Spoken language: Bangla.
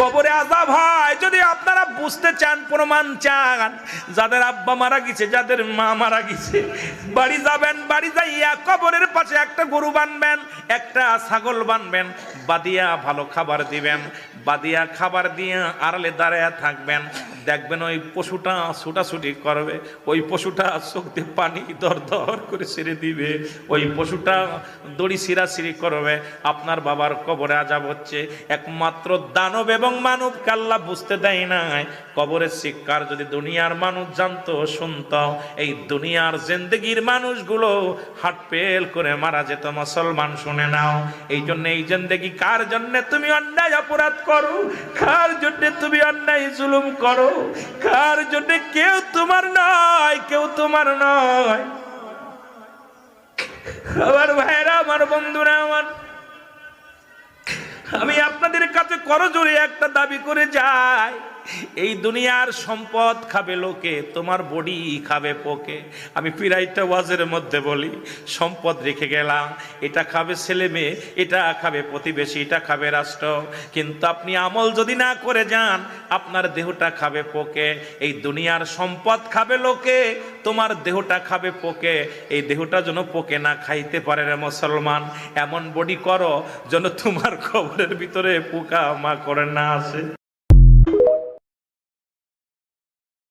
কবরে আযাব হয়। যদি আপনারা বুঝতে চান, প্রমাণ চান, যাদের আব্বা মারা গেছে, যাদের মা মারা গেছে, বাড়ি যাবেন, বাড়ি যাইয়া কবরের পাশে একটা গরু বানবেন, একটা ছাগল বানবেন, বাদিয়া ভালো খাবার দিবেন, বাদিয়া খাবার দিয়ে আড়ালে দাঁড়ায় থাকবেন। দেখবেন ওই পশুটা ছুটাছুটি করবে, ওই পশুটা চোখ দিয়ে পানি দর দর করে ছেড়ে দিবে, ওই পশুটা দড়ি ছিঁড়াছিঁড়ি করবে। আপনার বাবার কবরে আযাব হচ্ছে। একমাত্র দানব এবং মানবকে আল্লাহ বুঝতে দেয় নাই। কবরের শিক্ষার যদি দুনিয়ার মানুষ জানতো, শুনতো, এই দুনিয়ার জিন্দেগির মানুষগুলো হাট পেল করে মারা যেত। মুসলমান শুনে নাও, এই জন্য এই জিন্দেগি কার জন্য তুমি অন্যায় অপরাধ করো, কার জন্য তুমি অন্যায় জুলুম করো, কার জন্য কেউ তোমার নয়, কেউ তোমার নয়। আমার ভাইরা, আমার বন্ধুরা, আমার আমি আপনাদের কাছে করজোড়ে একটা দাবি করে যাই, এই দুনিয়ার সম্পদ খাবে লোকে, তোমার বডি খাবে পোকে। আমি পিরাইটা ওয়াজের মধ্যে বলি, সম্পদ রেখে গেলাম, এটা খাবে ছেলে মেয়ে, এটা খাবে প্রতিবেশী, এটা খাবে রাষ্ট্র, কিন্তু আপনি আমল যদি না করে যান, আপনার দেহটা খাবে পোকে। এই দুনিয়ার সম্পদ খাবে লোকে, তোমার দেহটা খাবে পোকে। এই দেহটা যেন পোকে না খাইতে পারে রে মুসলমান, এমন বডি করো যেন তোমার কবরের ভিতরে পোকা মা করে না আসে।